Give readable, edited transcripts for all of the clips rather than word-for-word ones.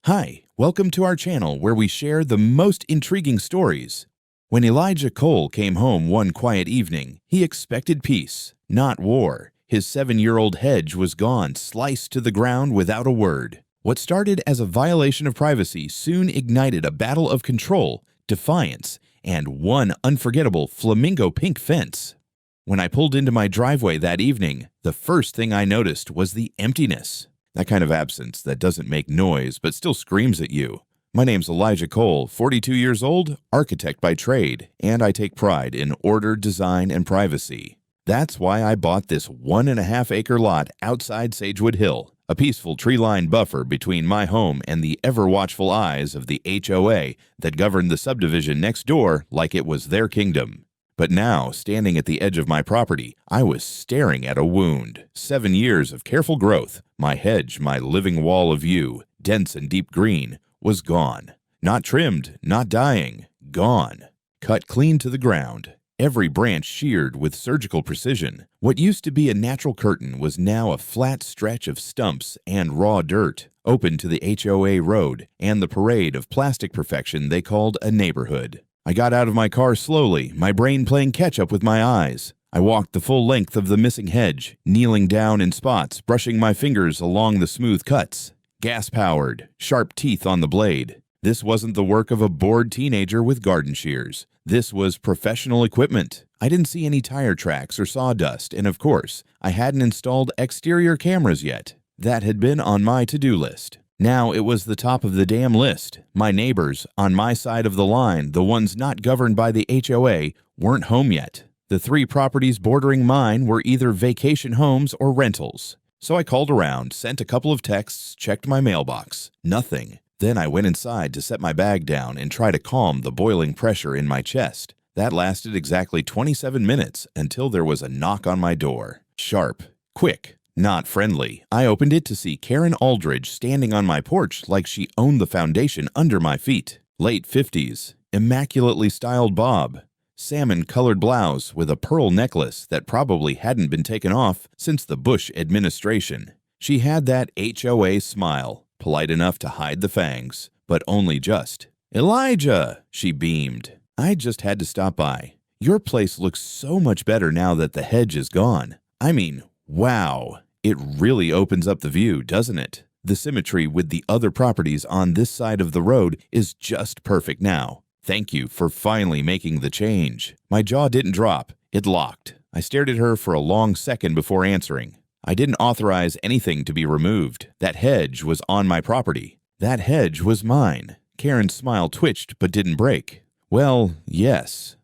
Hi, welcome to our channel where we share the most intriguing stories. When Elijah Cole came home one quiet evening, he expected peace, not war. His 7-year-old Hedge was gone, sliced to the ground without a word. What started as a violation of privacy soon ignited a battle of control, defiance, and one unforgettable flamingo pink fence. When I pulled into my driveway that evening, the first thing I noticed was the emptiness. That kind of absence that doesn't make noise but still screams at you. My name's Elijah Cole, 42 years old, architect by trade, and I take pride in order, design, and privacy. That's why I bought this 1.5-acre lot outside Sagewood Hill, a peaceful tree-lined buffer between my home and the ever-watchful eyes of the HOA that governed the subdivision next door like it was their kingdom. But now, standing at the edge of my property, I was staring at a wound. 7 years of careful growth, my hedge, my living wall of view, dense and deep green, was gone. Not trimmed, not dying, gone. Cut clean to the ground. Every branch sheared with surgical precision. What used to be a natural curtain was now a flat stretch of stumps and raw dirt, open to the HOA road and the parade of plastic perfection they called a neighborhood. I got out of my car slowly, my brain playing catch-up with my eyes. I walked the full length of the missing hedge, kneeling down in spots, brushing my fingers along the smooth cuts. Gas-powered, sharp teeth on the blade. This wasn't the work of a bored teenager with garden shears. This was professional equipment. I didn't see any tire tracks or sawdust, and of course, I hadn't installed exterior cameras yet. That had been on my to-do list. Now it was the top of the damn list. My neighbors, on my side of the line, the ones not governed by the HOA, weren't home yet. The 3 properties bordering mine were either vacation homes or rentals. So I called around, sent a couple of texts, checked my mailbox. Nothing. Then I went inside to set my bag down and try to calm the boiling pressure in my chest. That lasted exactly 27 minutes until there was a knock on my door. Sharp. Quick. Not friendly. I opened it to see Karen Aldridge standing on my porch like she owned the foundation under my feet. Late 50s. Immaculately styled bob. Salmon-colored blouse with a pearl necklace that probably hadn't been taken off since the Bush administration. She had that HOA smile, polite enough to hide the fangs, but only just. "Elijah!" she beamed. I just had to stop by. "Your place looks so much better now that the hedge is gone. I mean, wow. It really opens up the view, doesn't it? The symmetry with the other properties on this side of the road is just perfect now. Thank you for finally making the change." My jaw didn't drop. It locked. I stared at her for a long second before answering. I didn't authorize anything to be removed. That hedge was on my property. That hedge was mine. Karen's smile twitched but didn't break. Well, yes.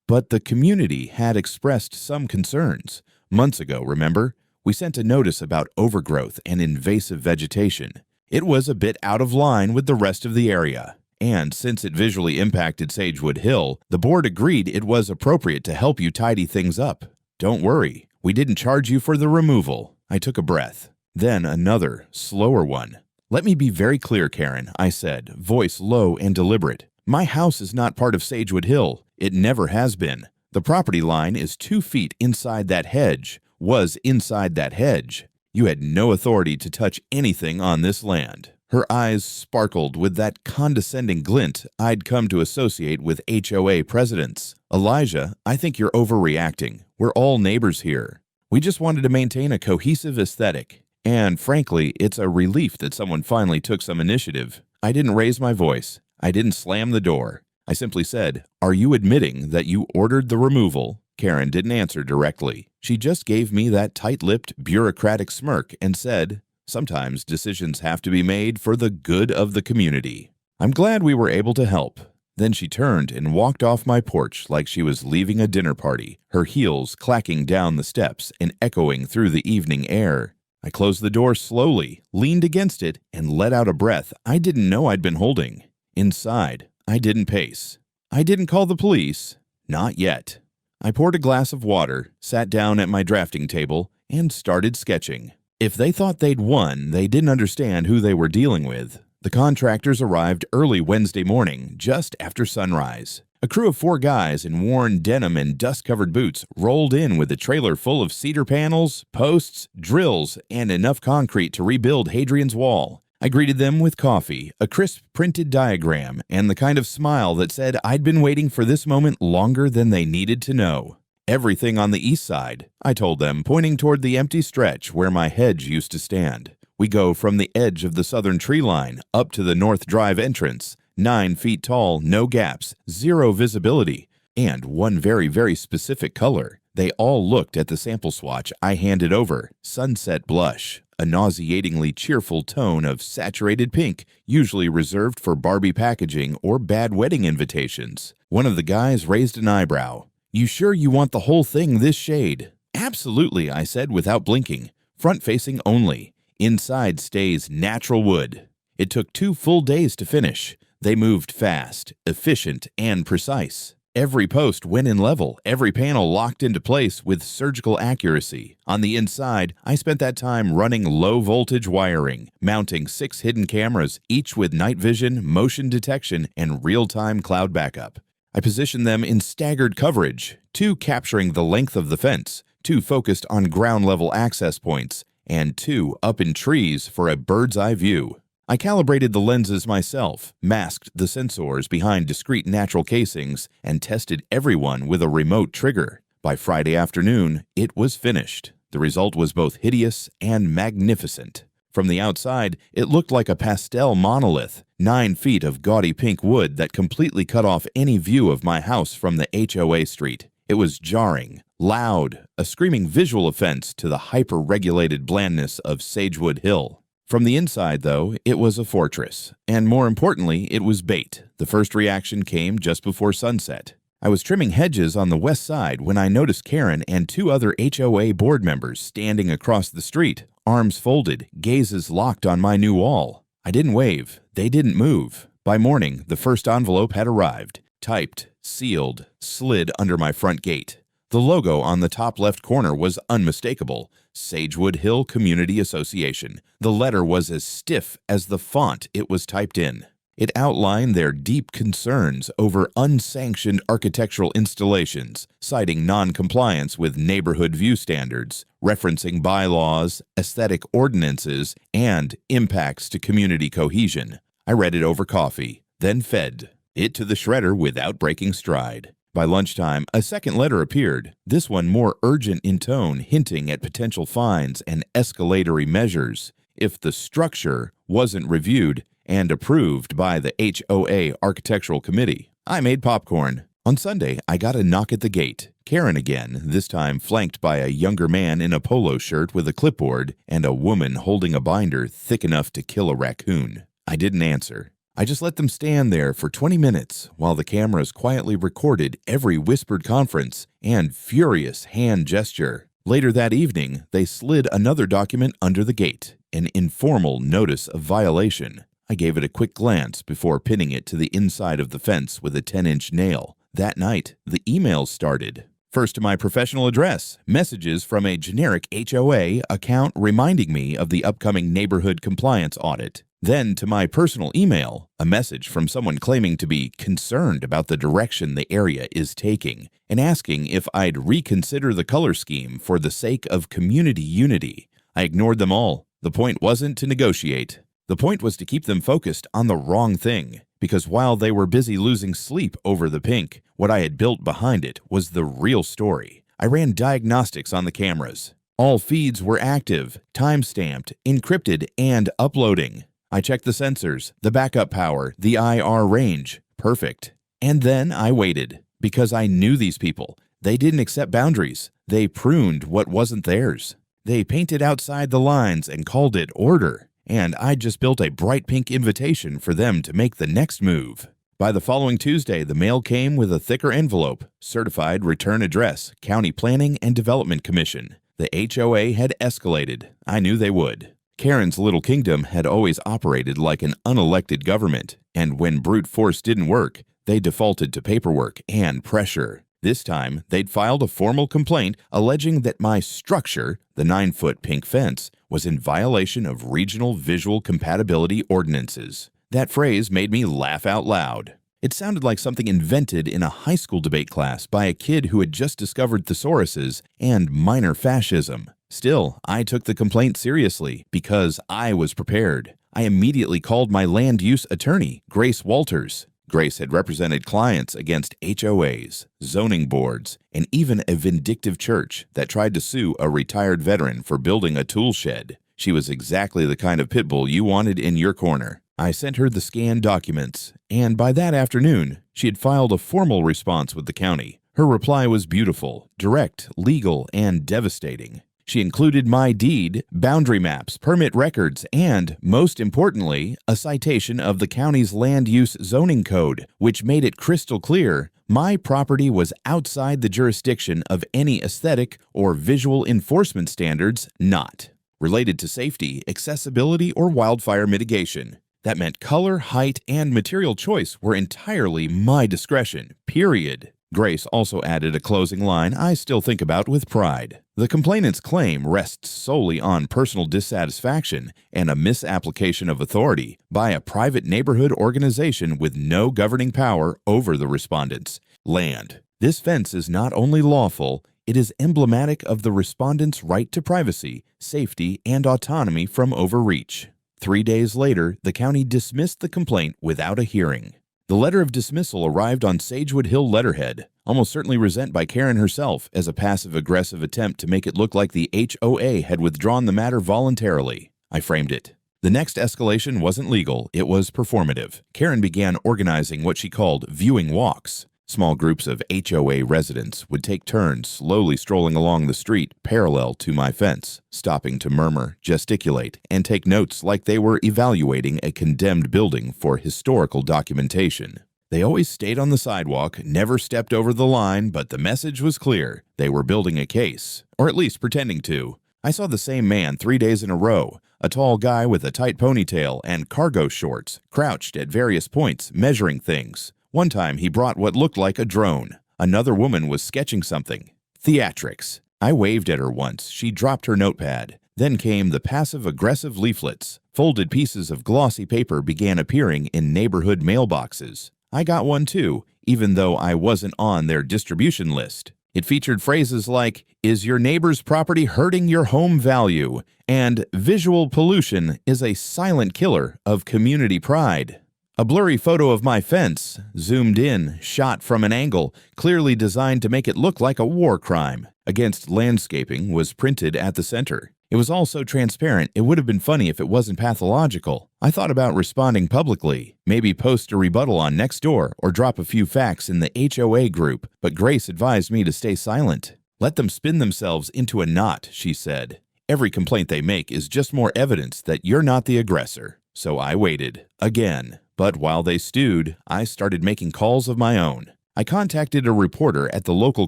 But the community had expressed some concerns. Months ago, remember? We sent a notice about overgrowth and invasive vegetation. It was a bit out of line with the rest of the area. And since it visually impacted Sagewood Hill, the board agreed it was appropriate to help you tidy things up. Don't worry, we didn't charge you for the removal. I took a breath. Then another, slower one. "Let me be very clear, Karen," I said, voice low and deliberate. "My house is not part of Sagewood Hill. It never has been. The property line is 2 feet inside that hedge. Was inside that hedge. You had no authority to touch anything on this land." Her eyes sparkled with that condescending glint I'd come to associate with HOA presidents. "Elijah, I think you're overreacting. We're all neighbors here. We just wanted to maintain a cohesive aesthetic. And frankly, it's a relief that someone finally took some initiative." I didn't raise my voice. I didn't slam the door. I simply said, "Are you admitting that you ordered the removal?" Karen didn't answer directly. She just gave me that tight-lipped, bureaucratic smirk and said, "Sometimes decisions have to be made for the good of the community." I'm glad we were able to help. Then she turned and walked off my porch like she was leaving a dinner party, her heels clacking down the steps and echoing through the evening air. I closed the door slowly, leaned against it, and let out a breath I didn't know I'd been holding. Inside, I didn't pace. I didn't call the police. Not yet. I poured a glass of water, sat down at my drafting table, and started sketching. If they thought they'd won, they didn't understand who they were dealing with. The contractors arrived early Wednesday morning, just after sunrise. A crew of 4 guys in worn denim and dust-covered boots rolled in with a trailer full of cedar panels, posts, drills, and enough concrete to rebuild Hadrian's Wall. I greeted them with coffee, a crisp printed diagram, and the kind of smile that said I'd been waiting for this moment longer than they needed to know. Everything on the east side, I told them, pointing toward the empty stretch where my hedge used to stand. We go from the edge of the southern tree line up to the north drive entrance, 9 feet tall, no gaps, zero visibility, and one very, very specific color. They all looked at the sample swatch I handed over, sunset blush, a nauseatingly cheerful tone of saturated pink, usually reserved for Barbie packaging or bad wedding invitations. One of the guys raised an eyebrow. "You sure you want the whole thing this shade?" "Absolutely," I said without blinking. "Front-facing only. Inside stays natural wood." It took 2 full days to finish. They moved fast, efficient, and precise. Every post went in level, every panel locked into place with surgical accuracy. On the inside, I spent that time running low-voltage wiring, mounting 6 hidden cameras, each with night vision, motion detection, and real-time cloud backup. I positioned them in staggered coverage, 2 capturing the length of the fence, 2 focused on ground-level access points, and 2 up in trees for a bird's-eye view. I calibrated the lenses myself, masked the sensors behind discrete natural casings, and tested everyone with a remote trigger. By Friday afternoon, it was finished. The result was both hideous and magnificent. From the outside, it looked like a pastel monolith, 9 feet of gaudy pink wood that completely cut off any view of my house from the HOA street. It was jarring, loud, a screaming visual offense to the hyper-regulated blandness of Sagewood Hill. From the inside, though, it was a fortress, and more importantly, it was bait. The first reaction came just before sunset. I was trimming hedges on the west side when I noticed Karen and 2 other HOA board members standing across the street, arms folded, gazes locked on my new wall. I didn't wave. They didn't move. By morning, the first envelope had arrived, typed, sealed, slid under my front gate. The logo on the top left corner was unmistakable, Sagewood Hill Community Association. The letter was as stiff as the font it was typed in. It outlined their deep concerns over unsanctioned architectural installations, citing non-compliance with neighborhood view standards, referencing bylaws, aesthetic ordinances, and impacts to community cohesion. I read it over coffee, then fed it to the shredder without breaking stride. By lunchtime, a second letter appeared, this one more urgent in tone, hinting at potential fines and escalatory measures if the structure wasn't reviewed and approved by the HOA Architectural Committee. I made popcorn. On Sunday, I got a knock at the gate. Karen again, this time flanked by a younger man in a polo shirt with a clipboard and a woman holding a binder thick enough to kill a raccoon. I didn't answer. I just let them stand there for 20 minutes while the cameras quietly recorded every whispered conference and furious hand gesture. Later that evening, they slid another document under the gate, an informal notice of violation. I gave it a quick glance before pinning it to the inside of the fence with a 10-inch nail. That night, the emails started. First to my professional address, messages from a generic HOA account reminding me of the upcoming neighborhood compliance audit. Then to my personal email, a message from someone claiming to be concerned about the direction the area is taking and asking if I'd reconsider the color scheme for the sake of community unity. I ignored them all. The point wasn't to negotiate. The point was to keep them focused on the wrong thing, because while they were busy losing sleep over the pink, what I had built behind it was the real story. I ran diagnostics on the cameras. All feeds were active, time-stamped, encrypted, and uploading. I checked the sensors, the backup power, the IR range. Perfect. And then I waited, because I knew these people. They didn't accept boundaries. They pruned what wasn't theirs. They painted outside the lines and called it order. And I just built a bright pink invitation for them to make the next move. By the following Tuesday, the mail came with a thicker envelope, certified return address, County Planning and Development Commission. The HOA had escalated. I knew they would. Karen's little kingdom had always operated like an unelected government, and when brute force didn't work, they defaulted to paperwork and pressure. This time, they'd filed a formal complaint alleging that my structure, the 9-foot pink fence, was in violation of regional visual compatibility ordinances. That phrase made me laugh out loud. It sounded like something invented in a high school debate class by a kid who had just discovered thesauruses and minor fascism. Still, I took the complaint seriously because I was prepared. I immediately called my land use attorney, Grace Walters. Grace had represented clients against HOAs, zoning boards, and even a vindictive church that tried to sue a retired veteran for building a tool shed. She was exactly the kind of pit bull you wanted in your corner. I sent her the scanned documents, and by that afternoon, she had filed a formal response with the county. Her reply was beautiful, direct, legal, and devastating. She included my deed, boundary maps, permit records, and, most importantly, a citation of the county's land use zoning code, which made it crystal clear my property was outside the jurisdiction of any aesthetic or visual enforcement standards not related to safety, accessibility, or wildfire mitigation. That meant color, height, and material choice were entirely my discretion, period. Grace also added a closing line I still think about with pride. The complainant's claim rests solely on personal dissatisfaction and a misapplication of authority by a private neighborhood organization with no governing power over the respondent's land. This fence is not only lawful, it is emblematic of the respondent's right to privacy, safety, and autonomy from overreach. 3 days later, the county dismissed the complaint without a hearing. The letter of dismissal arrived on Sagewood Hill letterhead, almost certainly resent by Karen herself as a passive-aggressive attempt to make it look like the HOA had withdrawn the matter voluntarily. I framed it. The next escalation wasn't legal, it was performative. Karen began organizing what she called viewing walks. Small groups of HOA residents would take turns slowly strolling along the street parallel to my fence, stopping to murmur, gesticulate, and take notes like they were evaluating a condemned building for historical documentation. They always stayed on the sidewalk, never stepped over the line, but the message was clear. They were building a case, or at least pretending to. I saw the same man 3 days in a row, a tall guy with a tight ponytail and cargo shorts, crouched at various points, measuring things. One time he brought what looked like a drone. Another woman was sketching something. Theatrics. I waved at her once. She dropped her notepad. Then came the passive-aggressive leaflets. Folded pieces of glossy paper began appearing in neighborhood mailboxes. I got one too, even though I wasn't on their distribution list. It featured phrases like, "Is your neighbor's property hurting your home value?" and "Visual pollution is a silent killer of community pride." A blurry photo of my fence, zoomed in, shot from an angle, clearly designed to make it look like a war crime against landscaping, was printed at the center. It was all so transparent, it would have been funny if it wasn't pathological. I thought about responding publicly, maybe post a rebuttal on Nextdoor or drop a few facts in the HOA group, but Grace advised me to stay silent. "Let them spin themselves into a knot," she said. "Every complaint they make is just more evidence that you're not the aggressor." So I waited. Again. But while they stewed, I started making calls of my own. I contacted a reporter at the local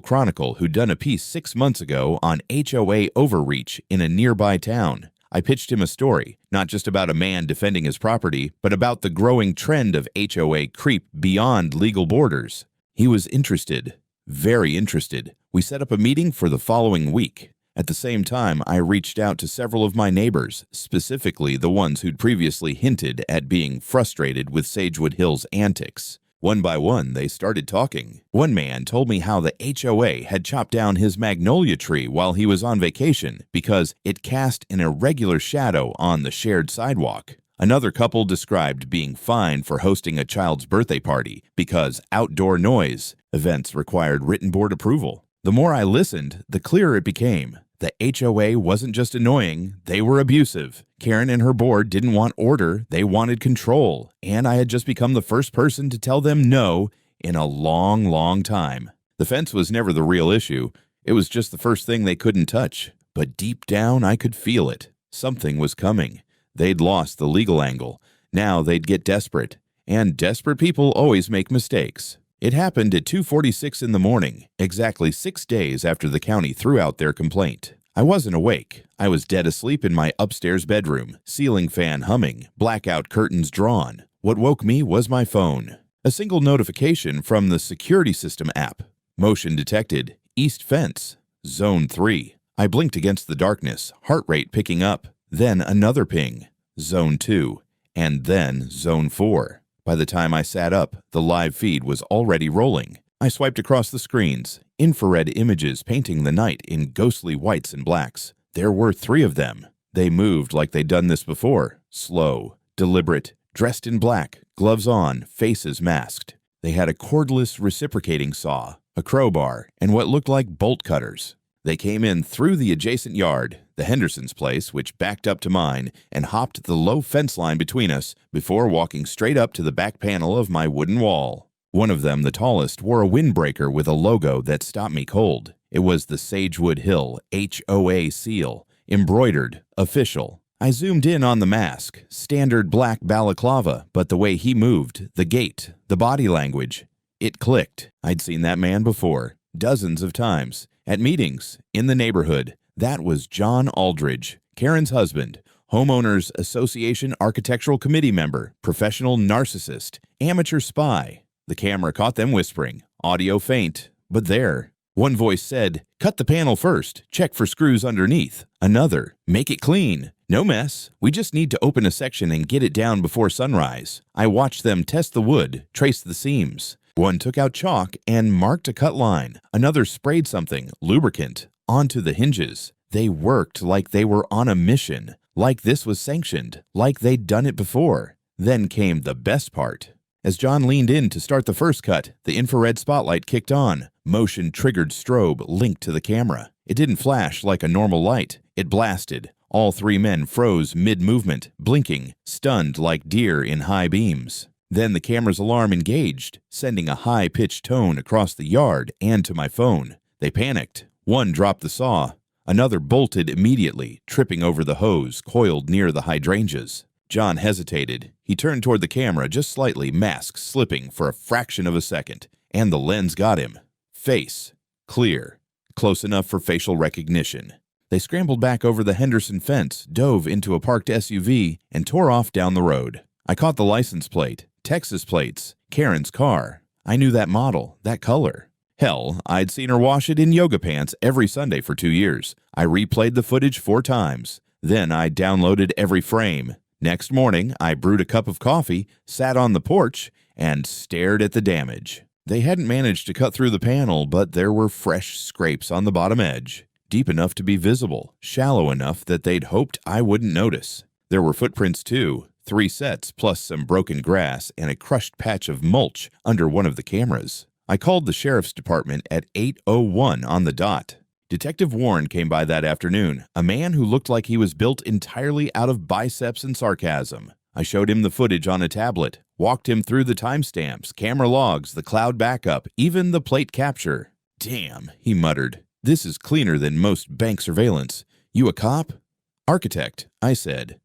Chronicle who'd done a piece 6 months ago on HOA overreach in a nearby town. I pitched him a story, not just about a man defending his property, but about the growing trend of HOA creep beyond legal borders. He was interested, very interested. We set up a meeting for the following week. At the same time, I reached out to several of my neighbors, specifically the ones who'd previously hinted at being frustrated with Sagewood Hill's antics. One by one, they started talking. One man told me how the HOA had chopped down his magnolia tree while he was on vacation because it cast an irregular shadow on the shared sidewalk. Another couple described being fined for hosting a child's birthday party because outdoor noise events required written board approval. The more I listened, the clearer it became. The HOA wasn't just annoying, they were abusive. Karen and her board didn't want order, they wanted control. And I had just become the first person to tell them no in a long, long time. The fence was never the real issue. It was just the first thing they couldn't touch. But deep down, I could feel it. Something was coming. They'd lost the legal angle. Now they'd get desperate. And desperate people always make mistakes. It happened at 2:46 in the morning, exactly 6 days after the county threw out their complaint. I wasn't awake. I was dead asleep in my upstairs bedroom, ceiling fan humming, blackout curtains drawn. What woke me was my phone. A single notification from the security system app. Motion detected. East fence. Zone 3. I blinked against the darkness, heart rate picking up. Then another ping. Zone 2. And then Zone 4. By the time I sat up, the live feed was already rolling. I swiped across the screens, infrared images painting the night in ghostly whites and blacks. There were 3 of them. They moved like they'd done this before, slow, deliberate, dressed in black, gloves on, faces masked. They had a cordless reciprocating saw, a crowbar, and what looked like bolt cutters. They came in through the adjacent yard, the Hendersons' place, which backed up to mine, and hopped the low fence line between us before walking straight up to the back panel of my wooden wall. One of them, the tallest, wore a windbreaker with a logo that stopped me cold. It was the Sagewood Hill HOA seal, embroidered, official. I zoomed in on the mask, standard black balaclava, but the way he moved, the gait, the body language, it clicked. I'd seen that man before, dozens of times, at meetings, in the neighborhood. That was John Aldridge, Karen's husband, Homeowners Association Architectural Committee member, professional narcissist, amateur spy. The camera caught them whispering, audio faint, but there. One voice said, "Cut the panel first, check for screws underneath." Another, "Make it clean. No mess. We just need to open a section and get it down before sunrise." I watched them test the wood, trace the seams. One took out chalk and marked a cut line. Another sprayed something, lubricant, onto the hinges. They worked like they were on a mission, like this was sanctioned, like they'd done it before. Then came the best part. As John leaned in to start the first cut, the infrared spotlight kicked on. Motion-triggered strobe linked to the camera. It didn't flash like a normal light. It blasted. All three men froze mid-movement, blinking, stunned like deer in high beams. Then the camera's alarm engaged, sending a high-pitched tone across the yard and to my phone. They panicked. One dropped the saw. Another bolted immediately, tripping over the hose coiled near the hydrangeas. John hesitated. He turned toward the camera just slightly, mask slipping for a fraction of a second, and the lens got him. Face. Clear. Close enough for facial recognition. They scrambled back over the Henderson fence, dove into a parked SUV, and tore off down the road. I caught the license plate. Texas plates. Karen's car. I knew that model, that color. Hell, I'd seen her wash it in yoga pants every Sunday for 2 years. I replayed the footage 4 times. Then I downloaded every frame. Next morning, I brewed a cup of coffee, sat on the porch, and stared at the damage. They hadn't managed to cut through the panel, but there were fresh scrapes on the bottom edge, deep enough to be visible, shallow enough that they'd hoped I wouldn't notice. There were footprints too, 3 sets plus some broken grass and a crushed patch of mulch under one of the cameras. I called the sheriff's department at 8:01 on the dot. Detective Warren came by that afternoon, a man who looked like he was built entirely out of biceps and sarcasm. I showed him the footage on a tablet, walked him through the timestamps, camera logs, the cloud backup, even the plate capture. "Damn," he muttered. "This is cleaner than most bank surveillance. You a cop?" "Architect," I said.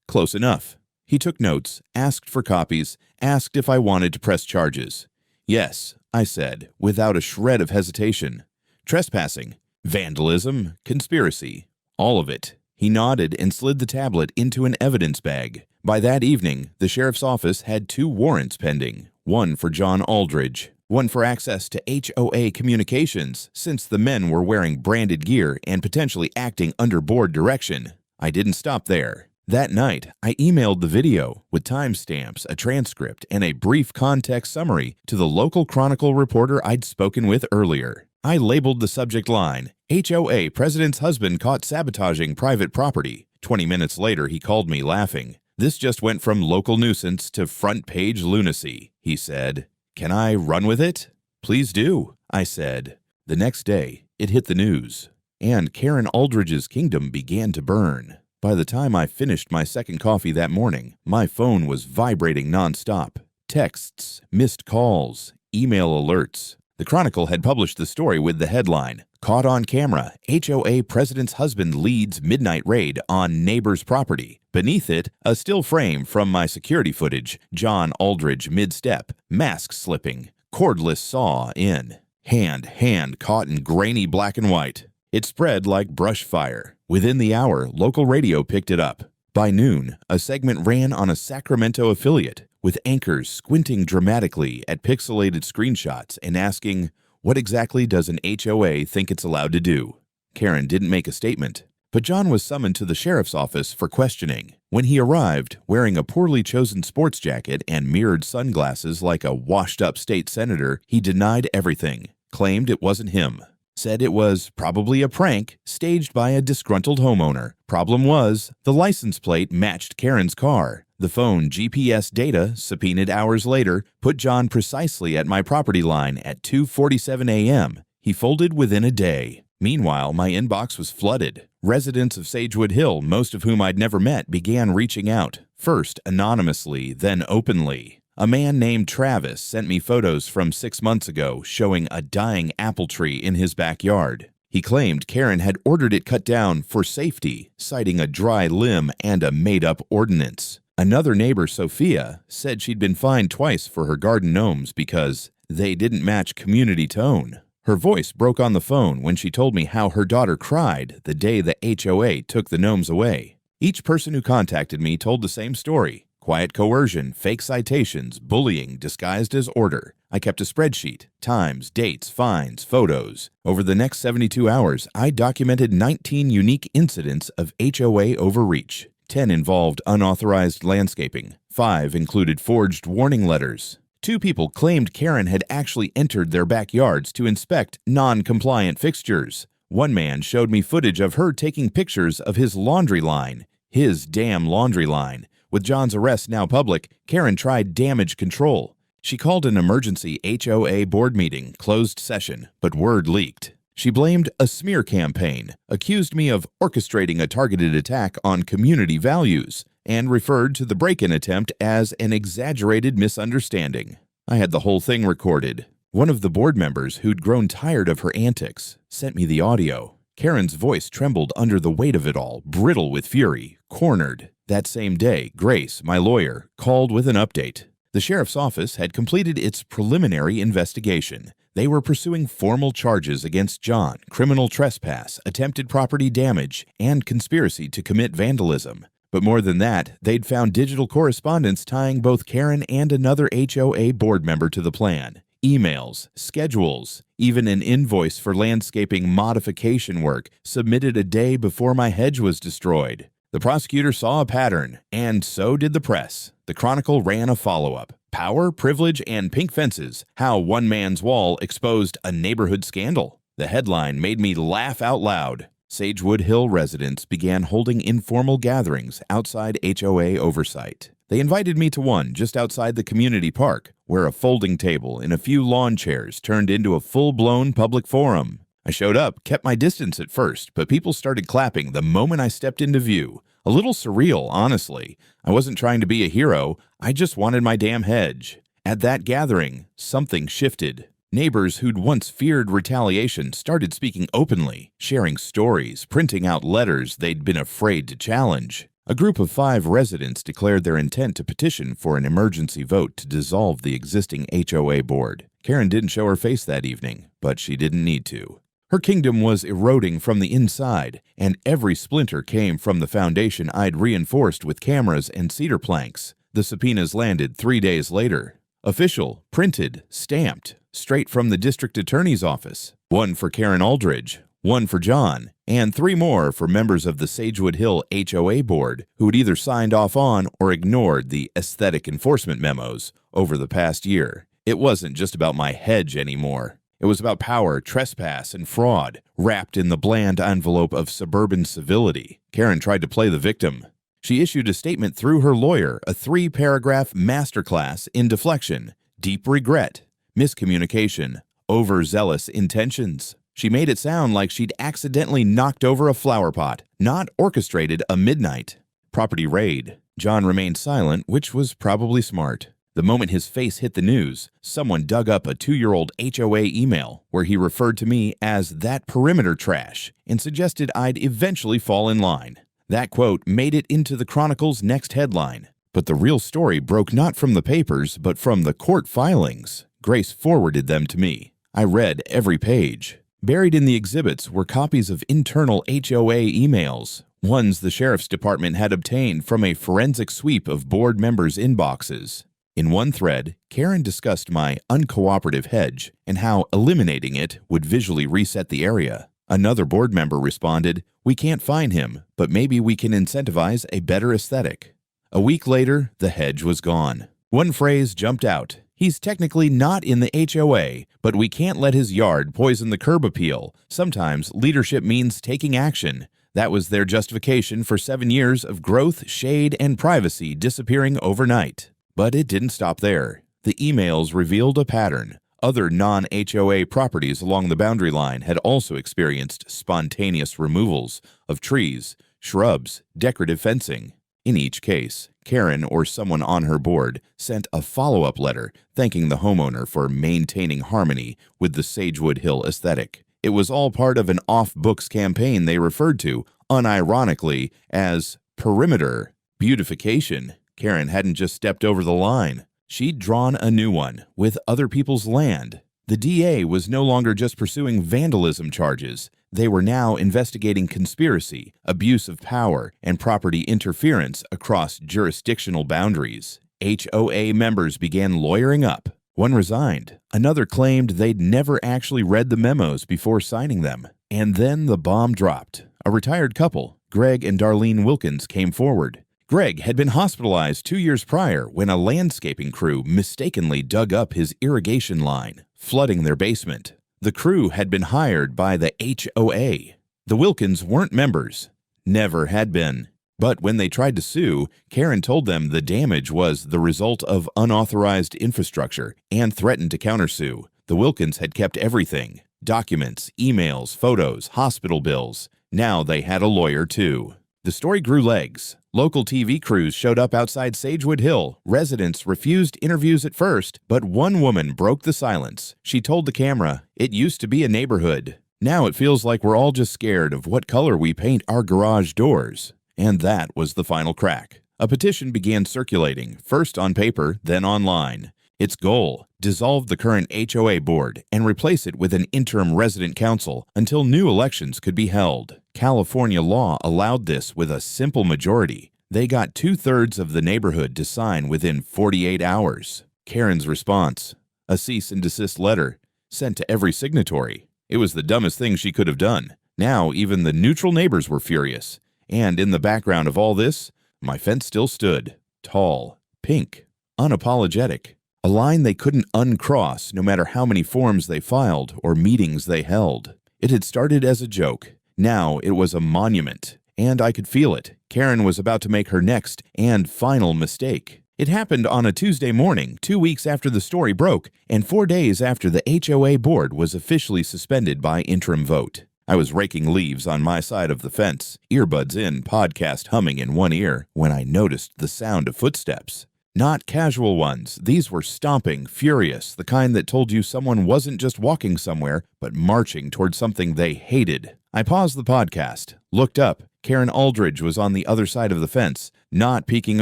"Close enough." He took notes, asked for copies, asked if I wanted to press charges. "Yes," I said, without a shred of hesitation. "Trespassing, vandalism, conspiracy, all of it." He nodded and slid the tablet into an evidence bag. By that evening, the sheriff's office had 2 warrants pending, one for John Aldridge, one for access to HOA communications, since the men were wearing branded gear and potentially acting under board direction. I didn't stop there. That night, I emailed the video with timestamps, a transcript, and a brief context summary to the local Chronicle reporter I'd spoken with earlier. I labeled the subject line, "HOA President's husband caught sabotaging private property." 20 minutes later, he called me laughing. "This just went from local nuisance to front-page lunacy," he said. "Can I run with it?" "Please do," I said. The next day, it hit the news, and Karen Aldridge's kingdom began to burn. By the time I finished my second coffee that morning, my phone was vibrating nonstop. Texts, missed calls, email alerts. The Chronicle had published the story with the headline, "Caught on camera, HOA President's husband leads midnight raid on neighbor's property." Beneath it, a still frame from my security footage, John Aldridge mid-step, mask slipping, cordless saw in. Hand caught in grainy black and white. It spread like brush fire. Within the hour, local radio picked it up. By noon, a segment ran on a Sacramento affiliate, with anchors squinting dramatically at pixelated screenshots and asking, "What exactly does an HOA think it's allowed to do?" Karen didn't make a statement, but John was summoned to the sheriff's office for questioning. When he arrived, wearing a poorly chosen sports jacket and mirrored sunglasses like a washed-up state senator, he denied everything, claimed it wasn't him. Said it was probably a prank staged by a disgruntled homeowner. Problem was, the license plate matched Karen's car. The phone GPS data, subpoenaed hours later, put John precisely at my property line at 2:47 a.m. He folded within a day. Meanwhile, my inbox was flooded. Residents of Sagewood Hill, most of whom I'd never met, began reaching out, first anonymously, then openly. A man named Travis sent me photos from 6 months ago showing a dying apple tree in his backyard. He claimed Karen had ordered it cut down for safety, citing a dry limb and a made-up ordinance. Another neighbor, Sophia, said she'd been fined twice for her garden gnomes because they didn't match community tone. Her voice broke on the phone when she told me how her daughter cried the day the HOA took the gnomes away. Each person who contacted me told the same story. Quiet coercion, fake citations, bullying disguised as order. I kept a spreadsheet, times, dates, fines, photos. Over the next 72 hours, I documented 19 unique incidents of HOA overreach. 10 involved unauthorized landscaping. 5 included forged warning letters. 2 people claimed Karen had actually entered their backyards to inspect non-compliant fixtures. One man showed me footage of her taking pictures of his laundry line. His damn laundry line. With John's arrest now public, Karen tried damage control. She called an emergency HOA board meeting, closed session, but word leaked. She blamed a smear campaign, accused me of orchestrating a targeted attack on community values, and referred to the break-in attempt as an exaggerated misunderstanding. I had the whole thing recorded. One of the board members, who'd grown tired of her antics, sent me the audio. Karen's voice trembled under the weight of it all, brittle with fury, cornered. That same day, Grace, my lawyer, called with an update. The sheriff's office had completed its preliminary investigation. They were pursuing formal charges against John, criminal trespass, attempted property damage, and conspiracy to commit vandalism. But more than that, they'd found digital correspondence tying both Karen and another HOA board member to the plan. Emails, schedules, even an invoice for landscaping modification work submitted a day before my hedge was destroyed. The prosecutor saw a pattern, and so did the press. The Chronicle ran a follow-up. Power, privilege, and pink fences. How one man's wall exposed a neighborhood scandal. The headline made me laugh out loud. Sagewood Hill residents began holding informal gatherings outside HOA oversight. They invited me to one just outside the community park, where a folding table and a few lawn chairs turned into a full-blown public forum. I showed up, kept my distance at first, but people started clapping the moment I stepped into view. A little surreal, honestly. I wasn't trying to be a hero, I just wanted my damn hedge. At that gathering, something shifted. Neighbors who'd once feared retaliation started speaking openly, sharing stories, printing out letters they'd been afraid to challenge. A group of 5 residents declared their intent to petition for an emergency vote to dissolve the existing HOA board. Karen didn't show her face that evening, but she didn't need to. Her kingdom was eroding from the inside, and every splinter came from the foundation I'd reinforced with cameras and cedar planks. The subpoenas landed 3 days later. Official, printed, stamped, straight from the district attorney's office. 1 for Karen Aldridge, 1 for John, and 3 more for members of the Sagewood Hill HOA board who'd either signed off on or ignored the aesthetic enforcement memos over the past year. It wasn't just about my hedge anymore. It was about power, trespass, and fraud, wrapped in the bland envelope of suburban civility. Karen tried to play the victim. She issued a statement through her lawyer, a 3-paragraph masterclass in deflection, deep regret, miscommunication, overzealous intentions. She made it sound like she'd accidentally knocked over a flower pot, not orchestrated a midnight property raid. John remained silent, which was probably smart. The moment his face hit the news, someone dug up a 2-year-old HOA email where he referred to me as that perimeter trash and suggested I'd eventually fall in line. That quote made it into the Chronicle's next headline. But the real story broke not from the papers, but from the court filings. Grace forwarded them to me. I read every page. Buried in the exhibits were copies of internal HOA emails, ones the sheriff's department had obtained from a forensic sweep of board members' inboxes. In one thread, Karen discussed my uncooperative hedge and how eliminating it would visually reset the area. Another board member responded, "We can't find him, but maybe we can incentivize a better aesthetic." A week later, the hedge was gone. One phrase jumped out. "He's technically not in the HOA, but we can't let his yard poison the curb appeal. Sometimes leadership means taking action." That was their justification for 7 years of growth, shade, and privacy disappearing overnight. But it didn't stop there. The emails revealed a pattern. Other non-HOA properties along the boundary line had also experienced spontaneous removals of trees, shrubs, decorative fencing. In each case, Karen or someone on her board sent a follow-up letter thanking the homeowner for maintaining harmony with the Sagewood Hill aesthetic. It was all part of an off-books campaign they referred to, unironically, as perimeter beautification. Karen hadn't just stepped over the line. She'd drawn a new one with other people's land. The DA was no longer just pursuing vandalism charges. They were now investigating conspiracy, abuse of power, and property interference across jurisdictional boundaries. HOA members began lawyering up. One resigned. Another claimed they'd never actually read the memos before signing them. And then the bomb dropped. A retired couple, Greg and Darlene Wilkins, came forward. Greg had been hospitalized 2 years prior when a landscaping crew mistakenly dug up his irrigation line, flooding their basement. The crew had been hired by the HOA. The Wilkins weren't members. Never had been. But when they tried to sue, Karen told them the damage was the result of unauthorized infrastructure and threatened to countersue. The Wilkins had kept everything: documents, emails, photos, hospital bills. Now they had a lawyer too. The story grew legs. Local TV crews showed up outside Sagewood Hill. Residents refused interviews at first, but one woman broke the silence. She told the camera, "It used to be a neighborhood. Now it feels like we're all just scared of what color we paint our garage doors." And that was the final crack. A petition began circulating, first on paper, then online. Its goal: dissolve the current HOA board and replace it with an interim resident council until new elections could be held. California law allowed this with a simple majority. They got 2/3 of the neighborhood to sign within 48 hours. Karen's response: a cease and desist letter sent to every signatory. It was the dumbest thing she could have done. Now even the neutral neighbors were furious. And in the background of all this, my fence still stood, tall, pink, unapologetic. A line they couldn't uncross no matter how many forms they filed or meetings they held. It had started as a joke. Now it was a monument. And I could feel it. Karen was about to make her next and final mistake. It happened on a Tuesday morning, 2 weeks after the story broke, and 4 days after the HOA board was officially suspended by interim vote. I was raking leaves on my side of the fence, earbuds in, podcast humming in one ear, when I noticed the sound of footsteps. Not casual ones. These were stomping, furious, the kind that told you someone wasn't just walking somewhere, but marching toward something they hated. I paused the podcast, looked up. Karen Aldridge was on the other side of the fence, not peeking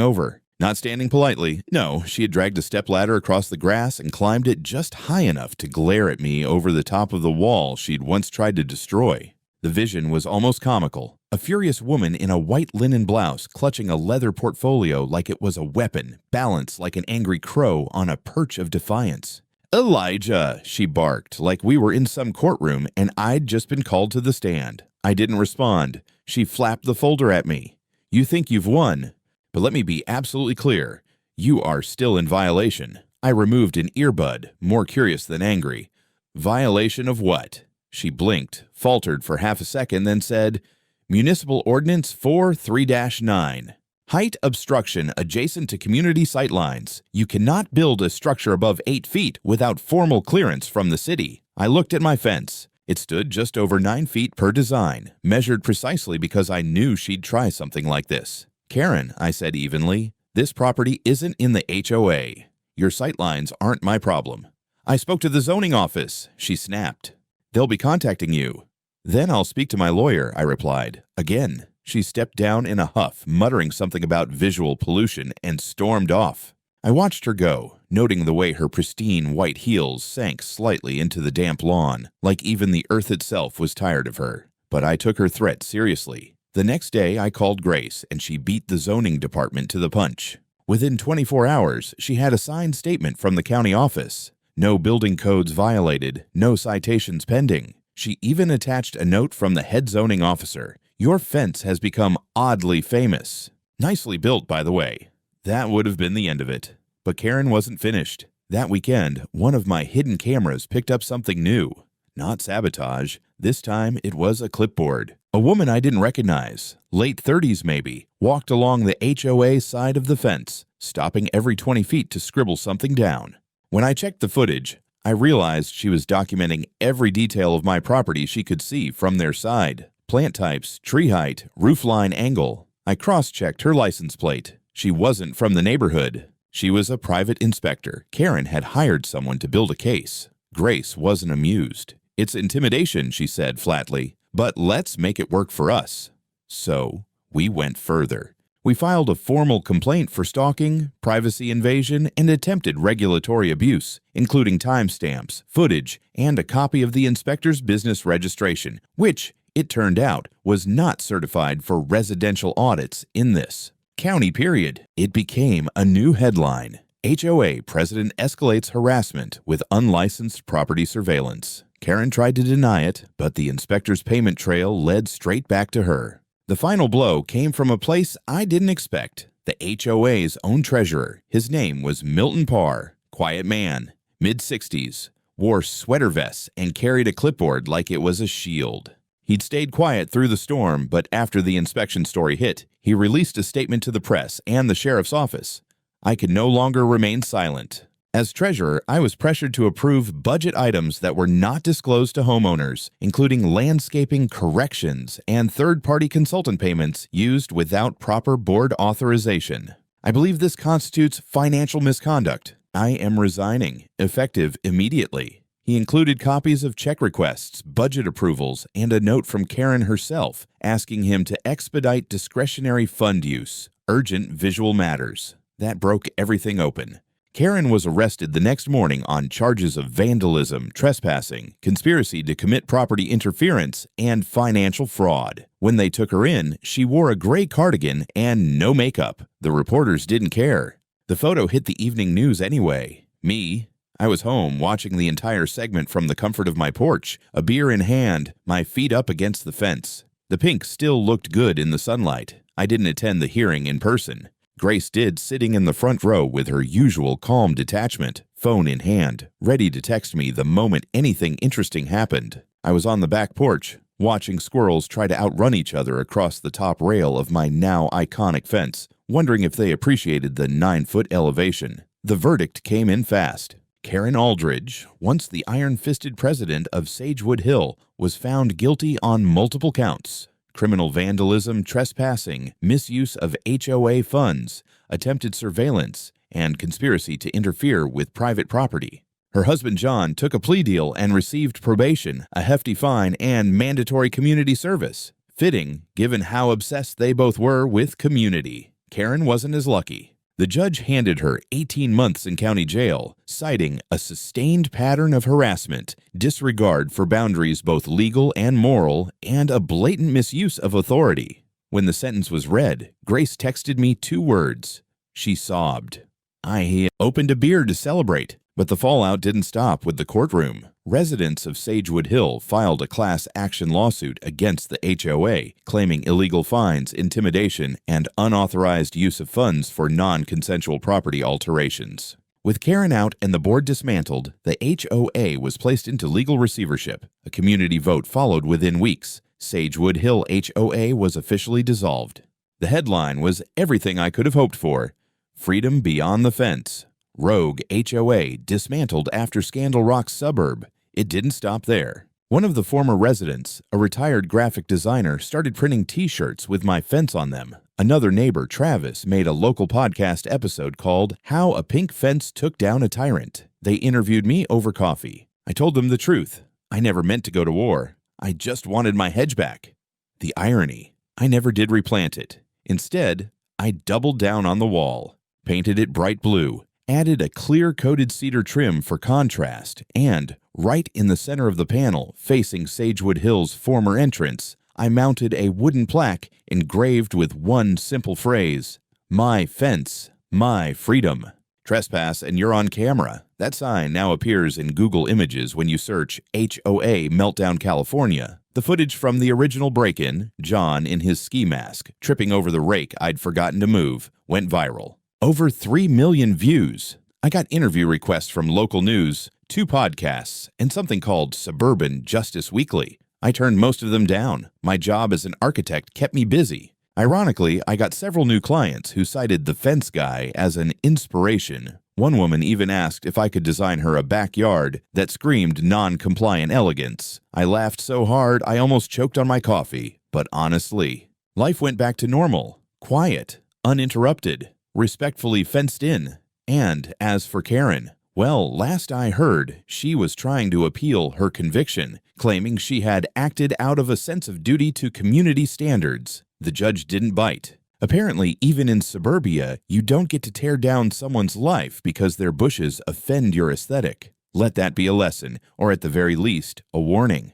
over. Not standing politely. No, she had dragged a stepladder across the grass and climbed it just high enough to glare at me over the top of the wall she'd once tried to destroy. The vision was almost comical. A furious woman in a white linen blouse clutching a leather portfolio like it was a weapon, balanced like an angry crow on a perch of defiance. "Elijah," she barked, like we were in some courtroom and I'd just been called to the stand. I didn't respond. She flapped the folder at me. "You think you've won? But let me be absolutely clear. You are still in violation." I removed an earbud, more curious than angry. "Violation of what?" She blinked, faltered for half a second, then said, "Municipal Ordinance 43-9. Height obstruction adjacent to community sightlines. You cannot build a structure above 8 feet without formal clearance from the city." I looked at my fence. It stood just over 9 feet per design, measured precisely because I knew she'd try something like this. "Karen," I said evenly, "this property isn't in the HOA. Your sightlines aren't my problem." "I spoke to the zoning office," she snapped. "They'll be contacting you." "Then I'll speak to my lawyer," I replied. Again, she stepped down in a huff, muttering something about visual pollution, and stormed off. I watched her go, noting the way her pristine white heels sank slightly into the damp lawn, like even the earth itself was tired of her. But I took her threat seriously. The next day, I called Grace, and she beat the zoning department to the punch. Within 24 hours, she had a signed statement from the county office. No building codes violated, no citations pending. She even attached a note from the head zoning officer. "Your fence has become oddly famous." Nicely built, by the way. That would have been the end of it. But Karen wasn't finished. That weekend, one of my hidden cameras picked up something new. Not sabotage. This time it was a clipboard. A woman I didn't recognize, late 30s maybe, walked along the HOA side of the fence, stopping every 20 feet to scribble something down. When I checked the footage, I realized she was documenting every detail of my property she could see from their side. Plant types, tree height, roof line angle. I cross-checked her license plate. She wasn't from the neighborhood. She was a private inspector. Karen had hired someone to build a case. Grace wasn't amused. "It's intimidation," she said flatly, "but let's make it work for us." So we went further. We filed a formal complaint for stalking, privacy invasion, and attempted regulatory abuse, including timestamps, footage, and a copy of the inspector's business registration, which, it turned out, was not certified for residential audits in this county period. It became a new headline. HOA president escalates harassment with unlicensed property surveillance. Karen tried to deny it, but the inspector's payment trail led straight back to her. The final blow came from a place I didn't expect. The HOA's own treasurer. His name was Milton Parr. Quiet man, mid-60s, wore sweater vests and carried a clipboard like it was a shield. He'd stayed quiet through the storm, but after the inspection story hit, he released a statement to the press and the sheriff's office. I could no longer remain silent. As treasurer, I was pressured to approve budget items that were not disclosed to homeowners, including landscaping corrections and third-party consultant payments used without proper board authorization. I believe this constitutes financial misconduct. I am resigning, effective immediately. He included copies of check requests, budget approvals, and a note from Karen herself asking him to expedite discretionary fund use, urgent visual matters. That broke everything open. Karen was arrested the next morning on charges of vandalism, trespassing, conspiracy to commit property interference, and financial fraud. When they took her in, she wore a gray cardigan and no makeup. The reporters didn't care. The photo hit the evening news anyway. Me, I was home watching the entire segment from the comfort of my porch, a beer in hand, my feet up against the fence. The pink still looked good in the sunlight. I didn't attend the hearing in person. Grace did, sitting in the front row with her usual calm detachment, phone in hand, ready to text me the moment anything interesting happened. I was on the back porch, watching squirrels try to outrun each other across the top rail of my now iconic fence, wondering if they appreciated the 9-foot elevation. The verdict came in fast. Karen Aldridge, once the iron-fisted president of Sagewood Hill, was found guilty on multiple counts. Criminal vandalism, trespassing, misuse of HOA funds, attempted surveillance, and conspiracy to interfere with private property. Her husband John took a plea deal and received probation, a hefty fine, and mandatory community service. Fitting, given how obsessed they both were with community. Karen wasn't as lucky. The judge handed her 18 months in county jail, citing a sustained pattern of harassment, disregard for boundaries both legal and moral, and a blatant misuse of authority. When the sentence was read, Grace texted me 2 words. She sobbed. I opened a beer to celebrate, but the fallout didn't stop with the courtroom. Residents of Sagewood Hill filed a class action lawsuit against the HOA, claiming illegal fines, intimidation, and unauthorized use of funds for non-consensual property alterations. With Karen out and the board dismantled, the HOA was placed into legal receivership. A community vote followed within weeks. Sagewood Hill HOA was officially dissolved. The headline was everything I could have hoped for. Freedom beyond the fence. Rogue HOA dismantled after Scandal Rock's suburb. It didn't stop there. One of the former residents, a retired graphic designer, started printing T-shirts with my fence on them. Another neighbor, Travis, made a local podcast episode called How a Pink Fence Took Down a Tyrant. They interviewed me over coffee. I told them the truth. I never meant to go to war. I just wanted my hedge back. The irony, I never did replant it. Instead, I doubled down on the wall, painted it bright blue, added a clear-coated cedar trim for contrast, and, right in the center of the panel, facing Sagewood Hill's former entrance, I mounted a wooden plaque engraved with one simple phrase, "My fence, my freedom." Trespass and you're on camera. That sign now appears in Google Images when you search HOA Meltdown, California. The footage from the original break-in, John in his ski mask, tripping over the rake I'd forgotten to move, went viral. Over 3 million views. I got interview requests from local news, 2 podcasts, and something called Suburban Justice Weekly. I turned most of them down. My job as an architect kept me busy. Ironically, I got several new clients who cited the fence guy as an inspiration. One woman even asked if I could design her a backyard that screamed non-compliant elegance. I laughed so hard I almost choked on my coffee. But honestly, life went back to normal, quiet, uninterrupted, respectfully fenced in. And as for Karen, well, last I heard, she was trying to appeal her conviction, claiming she had acted out of a sense of duty to community standards. The judge didn't bite. Apparently, even in suburbia, you don't get to tear down someone's life because their bushes offend your aesthetic. Let that be a lesson, or at the very least, a warning.